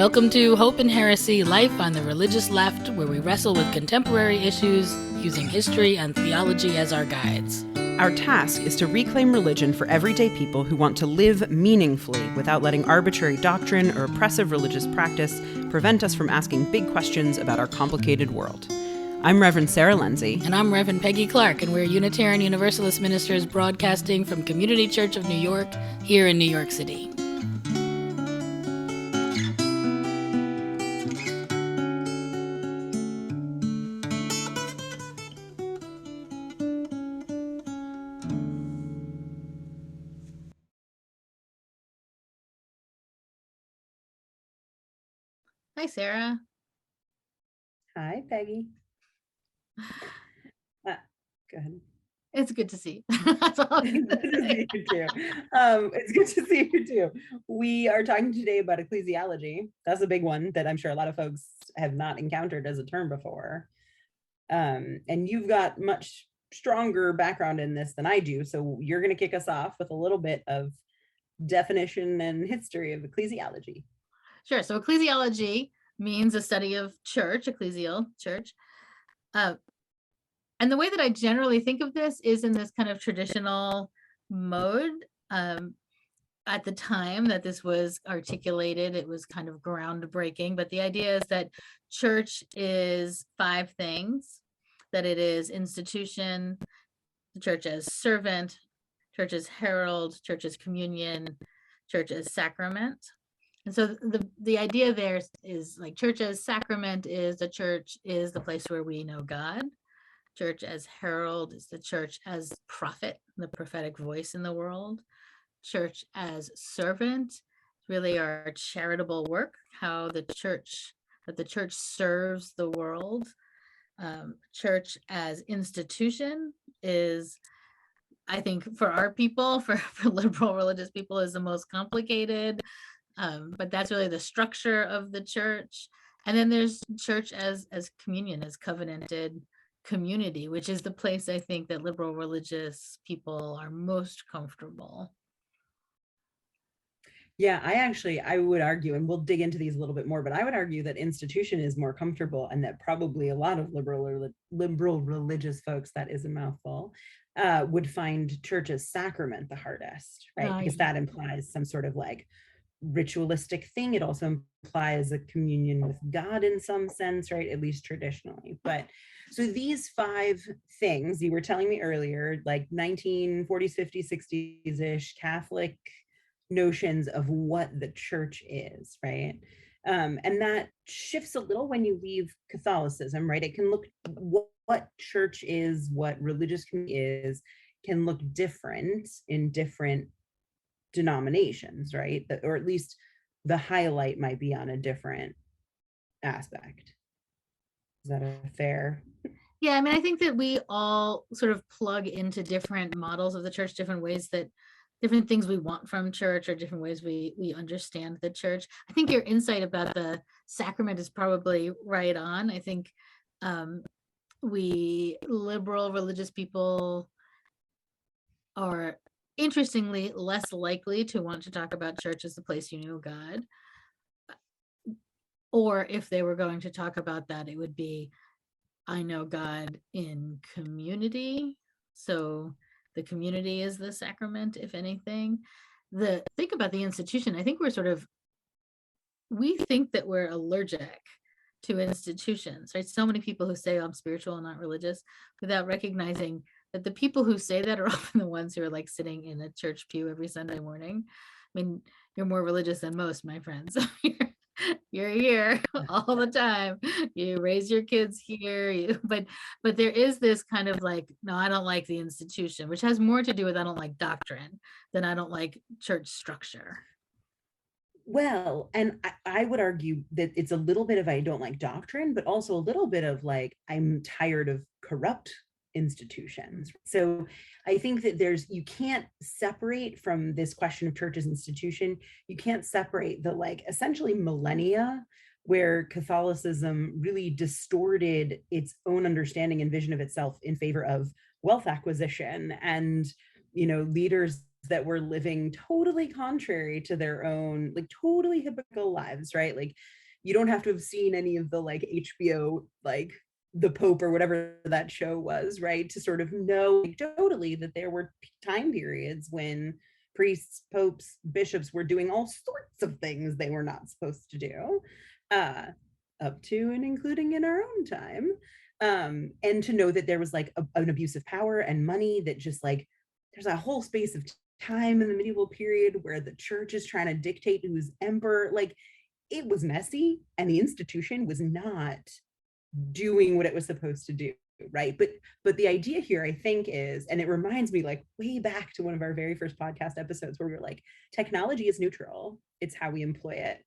Welcome to Hope Heresy, Life on the Religious Left, where we wrestle with contemporary issues using history and theology as our guides. Our task is to reclaim religion for everyday people who want to live meaningfully without letting arbitrary doctrine or oppressive religious practice prevent us from asking big questions about our complicated world. I'm Reverend Sarah Lindsay. And I'm Reverend Peggy Clark, and we're Unitarian Universalist ministers broadcasting from Community Church of New York, here in New York City. Hi, Sarah. Hi, Peggy. Go ahead. It's good to see you. That's all I'm Good to see you too. It's good to see you too. We are talking today about ecclesiology. That's a big one that I'm sure a lot of folks have not encountered as a term before. And you've got much stronger background in this than I do. So you're going to kick us off with a little bit of definition and history of ecclesiology. Sure. So ecclesiology means a study of church, ecclesial, church. And the way that I generally think of this is in this kind of traditional mode. At the time that this was articulated, it was kind of groundbreaking. But the idea is that church is five things, that it is institution, the church as servant, church as herald, church as communion, church as sacrament. And so the idea there is like church as sacrament is the church is the place where we know God. Church as herald is the church as prophet, the prophetic voice in the world. Church as servant, really our charitable work, how the church serves the world. Church as institution is, I think, for our people, for liberal religious people, is the most complicated. But that's really the structure of the church. And then there's church as communion, as covenanted community, which is the place I think that liberal religious people are most comfortable. Yeah, I would argue, and we'll dig into these a little bit more, but I would argue that institution is more comfortable, and that probably a lot of liberal religious folks, that is a mouthful, would find church as sacrament the hardest, right? Because that implies some sort of like ritualistic thing. It also implies a communion with God in some sense, right? At least traditionally. But so these five things you were telling me earlier, like 1940s, 50s, 60s-ish Catholic notions of what the church is, right? And that shifts a little when you leave Catholicism, right? It can look, what church is, what religious community is, can look different in different denominations, right? Or at least the highlight might be on a different aspect. Is that a fair? Yeah, I mean, I think that we all sort of plug into different models of the church, different ways that different things we want from church, or different ways we understand the church. I think your insight about the sacrament is probably right on. I think we liberal religious people are interestingly less likely to want to talk about church as the place you know God. Or if they were going to talk about that, it would be, I know God in community. So the community is the sacrament, if anything. Think about the institution. I think we think that we're allergic to institutions, right? So many people who say, oh, I'm spiritual and not religious, without recognizing that the people who say that are often the ones who are like sitting in a church pew every Sunday morning. I mean, you're more religious than most, my friends. You're here all the time. You raise your kids here, but there is this kind of like, no, I don't like the institution, which has more to do with I don't like doctrine than I don't like church structure. Well, and I would argue that it's a little bit of I don't like doctrine, but also a little bit of like I'm tired of corrupt institutions. So I think that you can't separate from this question of church as institution, you can't separate the like essentially millennia where Catholicism really distorted its own understanding and vision of itself in favor of wealth acquisition and, leaders that were living totally contrary to their own, like totally hypocritical lives, right? Like you don't have to have seen any of the like HBO, like the Pope or whatever that show was, right? To sort of know like, totally that there were time periods when priests, popes, bishops were doing all sorts of things they were not supposed to do, uh, up to and including in our own time. And to know that there was like an abuse of power and money that just like, there's a whole space of time in the medieval period where the church is trying to dictate who's emperor. Like it was messy and the institution was not doing what it was supposed to do, right? But the idea here I think is, and it reminds me like way back to one of our very first podcast episodes where we were like, technology is neutral, it's how we employ it.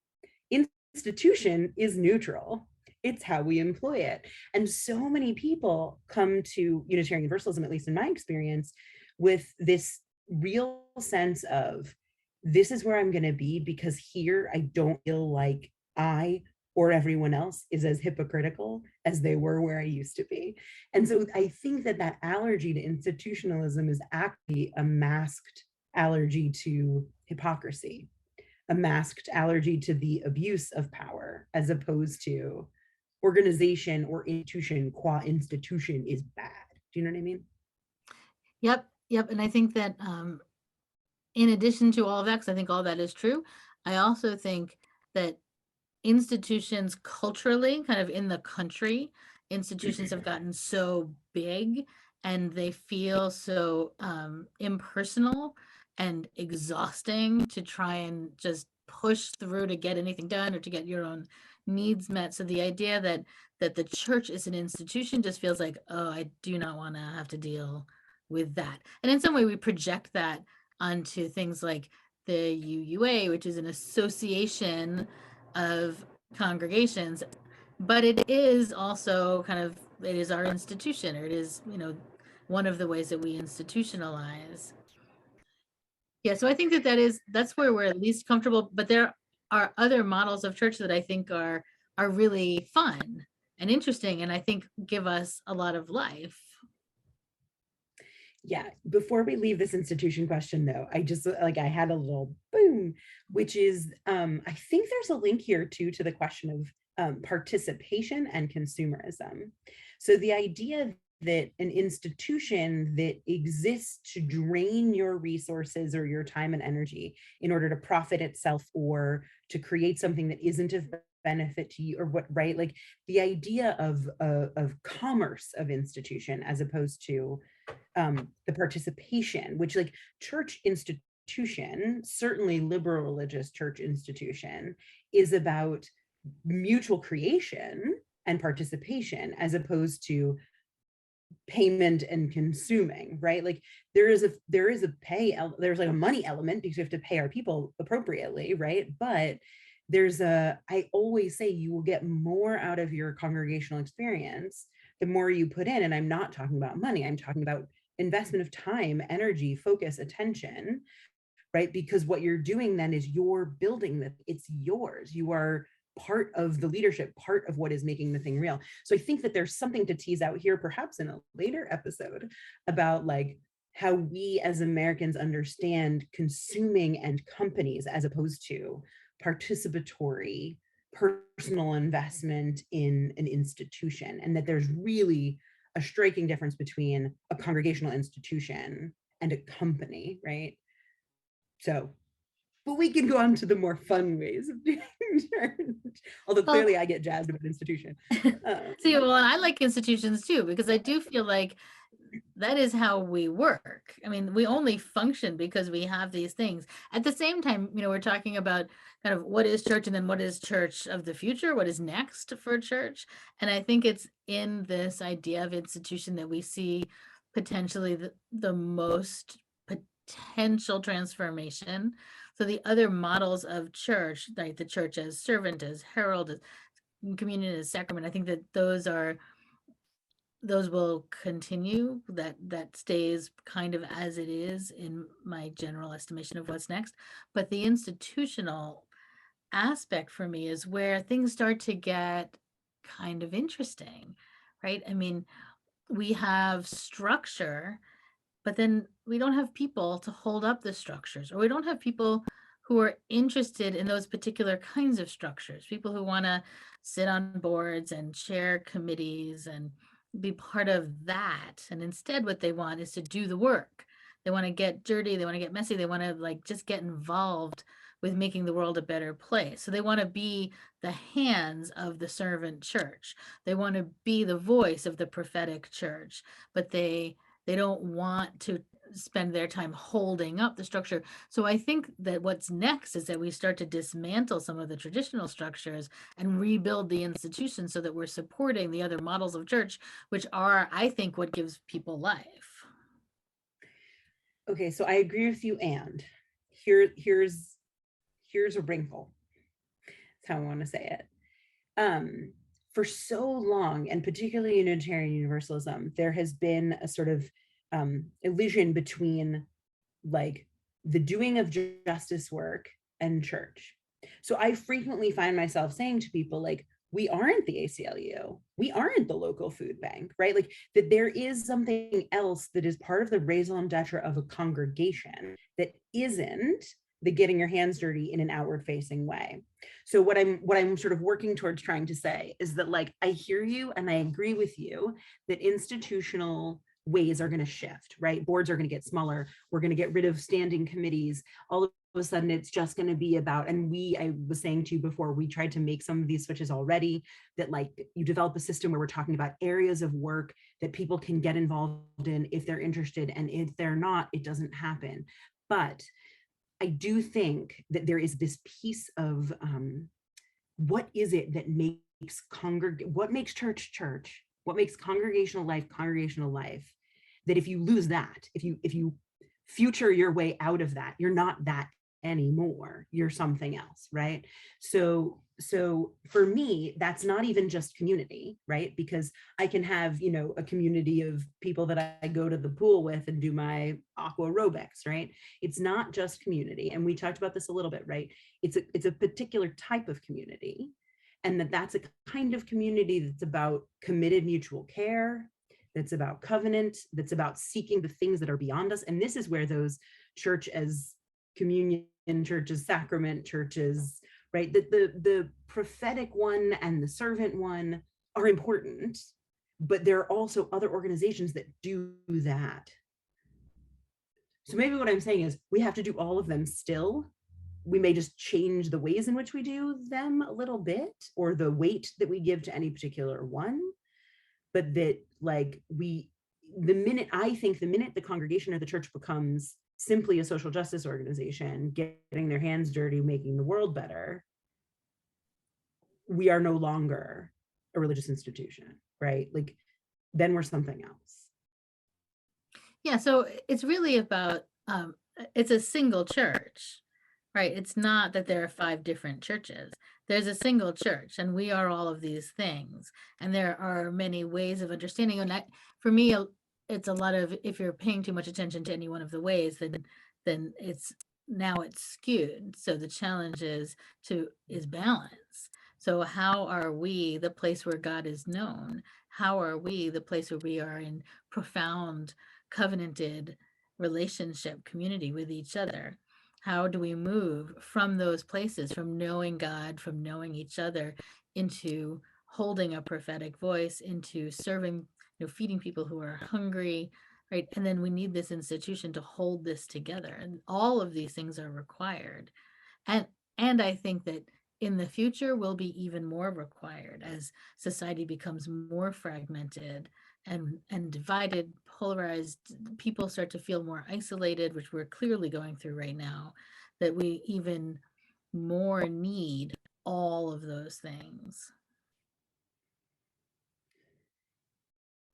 Institution is neutral, it's how we employ it. And so many people come to Unitarian Universalism, at least in my experience, with this real sense of this is where I'm going to be because here I don't feel like I or everyone else is as hypocritical as they were where I used to be. And so I think that that allergy to institutionalism is actually a masked allergy to hypocrisy, a masked allergy to the abuse of power, as opposed to organization or institution qua institution is bad. Do you know what I mean? Yep. And I think that in addition to all of that, because I think all that is true, I also think that institutions culturally, kind of in the country, institutions have gotten so big and they feel so impersonal and exhausting to try and just push through to get anything done or to get your own needs met. So the idea that the church is an institution just feels like, oh, I do not want to have to deal with that. And in some way we project that onto things like the UUA, which is an association of congregations, but it is also kind of, it is our institution, or it is, one of the ways that we institutionalize. Yeah, so I think that's where we're least comfortable, but there are other models of church that I think are really fun and interesting, and I think give us a lot of life. Yeah, before we leave this institution question though, I just like I had a little boom, which is I think there's a link here too to the question of participation and consumerism. So the idea that an institution that exists to drain your resources or your time and energy in order to profit itself or to create something that isn't of benefit to you or what, right? Like the idea of commerce of institution as opposed to the participation, which like church institution, certainly liberal religious church institution, is about mutual creation and participation as opposed to payment and consuming, right? Like there's like a money element because we have to pay our people appropriately, right? But I always say you will get more out of your congregational experience the more you put in. And I'm not talking about money, I'm talking about investment of time, energy, focus, attention, right? Because what you're doing then is you're building that, it's yours. You are part of the leadership, part of what is making the thing real. So I think that there's something to tease out here, perhaps in a later episode, about like how we as Americans understand consuming and companies as opposed to participatory personal investment in an institution, and that there's really a striking difference between a congregational institution and a company, right? So, but we can go on to the more fun ways of doing church. Although clearly I get jazzed about institution. See, well, I like institutions too, because I do feel like that is how we work. I mean, we only function because we have these things. At the same time, we're talking about kind of what is church and then what is church of the future, what is next for church. And I think it's in this idea of institution that we see potentially the most potential transformation. So the other models of church, like the church as servant, as herald, as communion, as sacrament, I think that those will continue, that stays kind of as it is in my general estimation of what's next. But the institutional aspect for me is where things start to get kind of interesting, right? I mean, we have structure but then we don't have people to hold up the structures, or we don't have people who are interested in those particular kinds of structures, people who want to sit on boards and chair committees and be part of that. And instead, what they want is to do the work. They want to get dirty, they want to get messy, they want to like just get involved with making the world a better place. So they want to be the hands of the servant church. They want to be the voice of the prophetic church, but they don't want to spend their time holding up the structure. So I think that what's next is that we start to dismantle some of the traditional structures and rebuild the institutions so that we're supporting the other models of church, which are, I think, what gives people life. Okay, so I agree with you, and here's a wrinkle. That's how I want to say it. For so long, and particularly in Unitarian Universalism, there has been a sort of illusion between like the doing of justice work and church. So I frequently find myself saying to people like, we aren't the ACLU, we aren't the local food bank, right? Like that there is something else that is part of the raison d'etre of a congregation that isn't the getting your hands dirty in an outward facing way. So what I'm sort of working towards trying to say is that like I hear you and I agree with you that institutional ways are going to shift, right? Boards are going to get smaller. We're going to get rid of standing committees. All of a sudden, it's just going to be about, and I was saying to you before, we tried to make some of these switches already, that like you develop a system where we're talking about areas of work that people can get involved in if they're interested. And if they're not, it doesn't happen. But I do think that there is this piece of what is it that makes what makes church church? What makes congregational life, that if you lose that, if you future your way out of that, you're not that anymore, you're something else, right? So for me, that's not even just community, right? Because I can have, you know, a community of people that I go to the pool with and do my aqua aerobics, right? It's not just community. And we talked about this a little bit, right? It's a particular type of community, and that's a kind of community that's about committed mutual care, that's about covenant, that's about seeking the things that are beyond us. And this is where those church as communion, church as sacrament, churches, right? The prophetic one and the servant one are important, but there are also other organizations that do that. So maybe what I'm saying is we have to do all of them still. We may just change the ways in which we do them a little bit, or the weight that we give to any particular one. But that like the minute the congregation or the church becomes simply a social justice organization, getting their hands dirty, making the world better, we are no longer a religious institution, right? Like then we're something else. Yeah, so it's really about it's a single church, right? It's not that there are 5 different churches. There's a single church, and we are all of these things. And there are many ways of understanding. And for me, it's a lot of, if you're paying too much attention to any one of the ways, then it's skewed. So the challenge is balance. So how are we the place where God is known? How are we the place where we are in profound covenanted relationship, community with each other? How do we move from those places, from knowing God, from knowing each other, into holding a prophetic voice, into serving, feeding people who are hungry, right? And then we need this institution to hold this together. And all of these things are required. And I think that in the future will be even more required as society becomes more fragmented and divided, polarized. People start to feel more isolated, which we're clearly going through right now, that we even more need all of those things.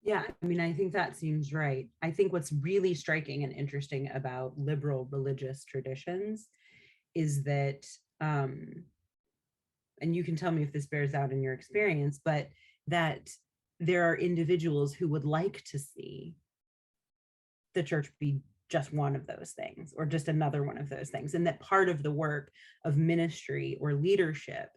Yeah, I mean, I think that seems right. I think what's really striking and interesting about liberal religious traditions is that, and you can tell me if this bears out in your experience, but that there are individuals who would like to see the church be just one of those things or just another one of those things. And that part of the work of ministry or leadership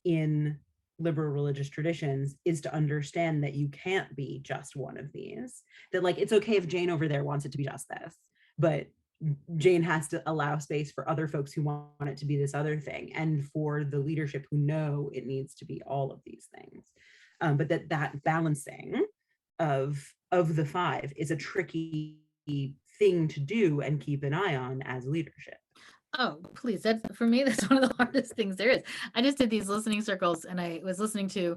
in liberal religious traditions is to understand that you can't be just one of these, that like it's okay if Jane over there wants it to be just this, but Jane has to allow space for other folks who want it to be this other thing, and for the leadership who know it needs to be all of these things. But that balancing of the five is a tricky thing to do and keep an eye on as leadership. Oh, please. That's for me, that's one of the hardest things there is. I just did these listening circles and I was listening to,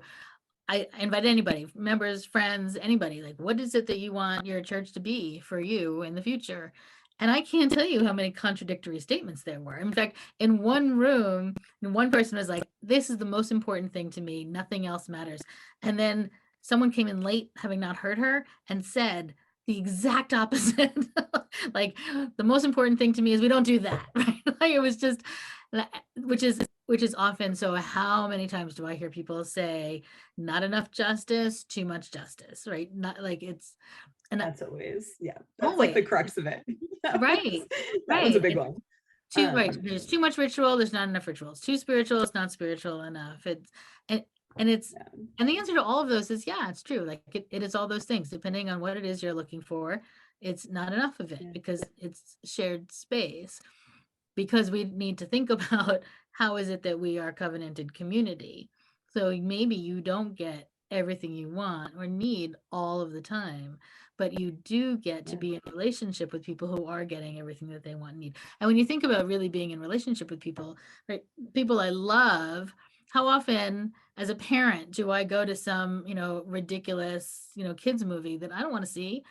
I invite anybody, members, friends, anybody, like, what is it that you want your church to be for you in the future? And I can't tell you how many contradictory statements there were. In fact, in one room, one person was like, this is the most important thing to me. Nothing else matters. And then someone came in late, having not heard her, and said the exact opposite. Like, the most important thing to me is we don't do that, right? Like, it was just, which is often, so how many times do I hear people say, not enough justice, too much justice, right? Not like it's, and That's always, yeah, that's always like the crux of it. right, That was a right. big one. Too right. There's too much ritual. There's not enough ritual. It's too spiritual. It's not spiritual enough. It's and it's Yeah. and the answer to all of those is yeah, it's true. Like it is all those things depending on what it is you're looking for. It's not enough of it Yeah. because it's shared space. Because we need to think about how is it that we are covenanted community. So maybe you don't get everything you want or need all of the time, but you do get to Yeah. be in relationship with people who are getting everything that they want and need. And when you think about really being in relationship with people, right, people I love, how often as a parent do I go to some, ridiculous, kids movie that I don't want to see?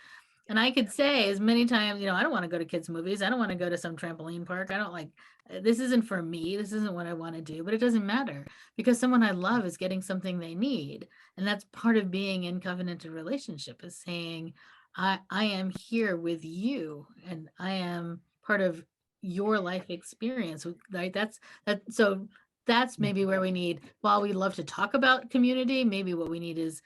And I could say as many times, I don't want to go to kids' movies. I don't want to go to some trampoline park. I don't like, this isn't for me. This isn't what I want to do, but it doesn't matter because someone I love is getting something they need. And that's part of being in covenanted relationship is saying, I am here with you and I am part of your life experience. Right. So that's maybe where we need, while we love to talk about community, maybe what we need is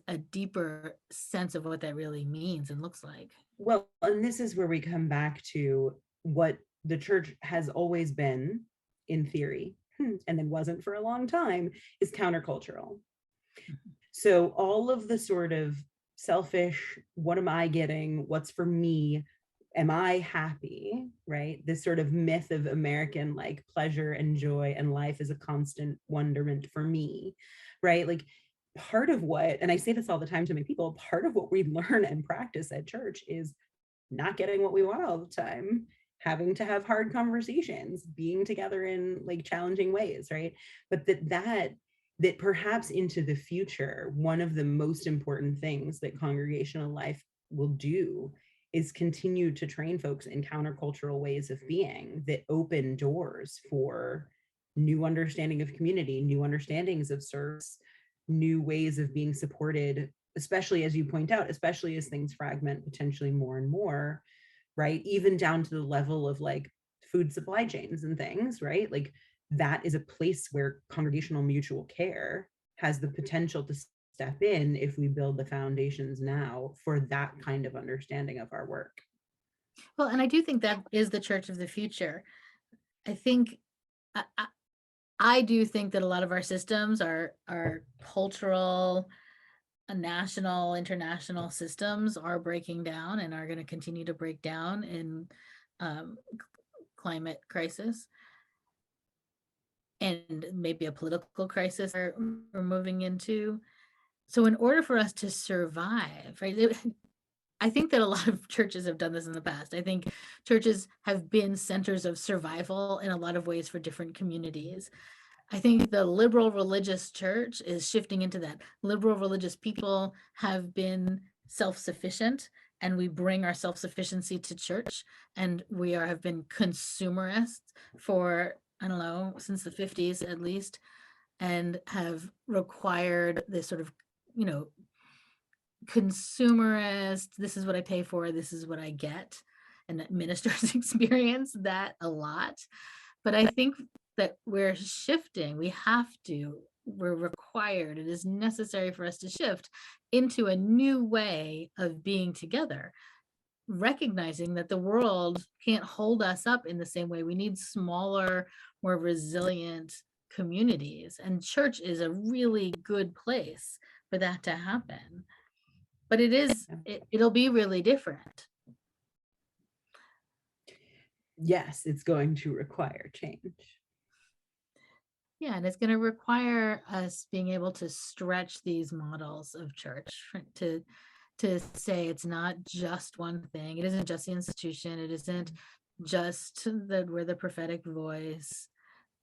a deeper sense of what that really means and looks like. Well, and this is where we come back to what the church has always been in theory, and then wasn't for a long time, is countercultural. So all of the sort of selfish, what am I getting? What's for me? Am I happy? Right? This sort of myth of American like pleasure and joy and life is a constant wonderment for me, right? Like part of what, and I say this all the time to my people, part of what we learn and practice at church is not getting what we want all the time, having to have hard conversations, being together in like challenging ways, right? But that perhaps into the future, one of the most important things that congregational life will do is continue to train folks in countercultural ways of being that open doors for new understanding of community, new understandings of service, new ways of being supported, especially as you point out, especially as things fragment potentially more and more, right? Even down to the level of like food supply chains and things, right? Like that is a place where congregational mutual care has the potential to step in if we build the foundations now for that kind of understanding of our work. Well, and I do think that is the church of the future. I think I do think that a lot of our systems are cultural, national, international systems are breaking down and are going to continue to break down in climate crisis and maybe a political crisis we're moving into. So in order for us to survive, right? I think that a lot of churches have done this in the past. I think churches have been centers of survival in a lot of ways for different communities. I think the liberal religious church is shifting into that. Liberal religious people have been self-sufficient and we bring our self-sufficiency to church, and we have been consumerists for, I don't know, since the 50s at least, and have required this sort of, consumerist, this is what I pay for, this is what I get. And ministers experience that a lot. But I think that we're shifting, we're required, it is necessary for us to shift into a new way of being together, recognizing that the world can't hold us up in the same way. We need smaller, more resilient communities, and church is a really good place for that to happen. But it'll be really different. Yes, it's going to require change. Yeah, and it's going to require us being able to stretch these models of church to say it's not just one thing. It isn't just the institution. It isn't just that we're the prophetic voice.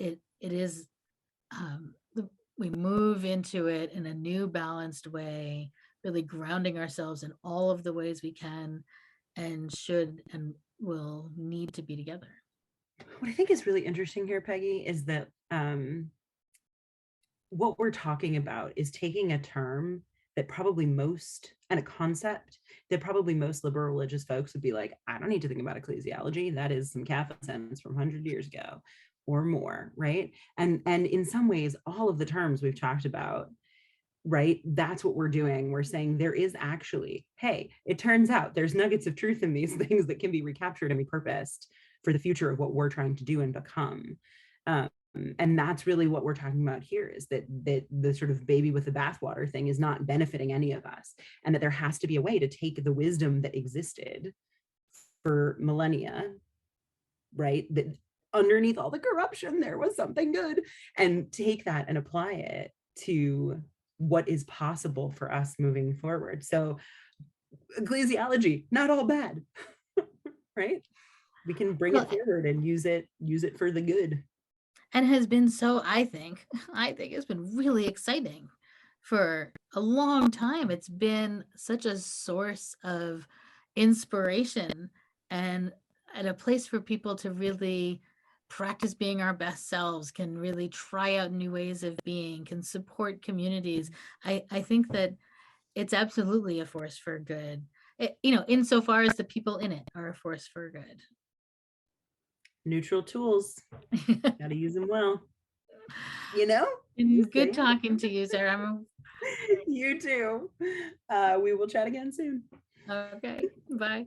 It is we move into it in a new balanced way, really grounding ourselves in all of the ways we can and should and will need to be together. What I think is really interesting here, Peggy, is that what we're talking about is taking a term that probably most, and a concept that probably most liberal religious folks would be like, I don't need to think about ecclesiology. That is some Catholic sense from 100 years ago or more, right? And in some ways, all of the terms we've talked about, right, that's what we're doing. We're saying there is actually, hey, it turns out there's nuggets of truth in these things that can be recaptured and repurposed for the future of what we're trying to do and become. And that's really what we're talking about here, is that the sort of baby with the bathwater thing is not benefiting any of us, and that there has to be a way to take the wisdom that existed for millennia, right, that underneath all the corruption there was something good, and take that and apply it to what is possible for us moving forward. So ecclesiology, not all bad. Right, we can bring it forward and use it for the good. And has been so, I think it's been really exciting for a long time. It's been such a source of inspiration and a place for people to really practice being our best selves, can really try out new ways of being, can support communities. I think that it's absolutely a force for good, insofar as the people in it are a force for good. Neutral tools, got to use them well. Good talking to you, Sarah. You too. We will chat again soon. Okay, bye.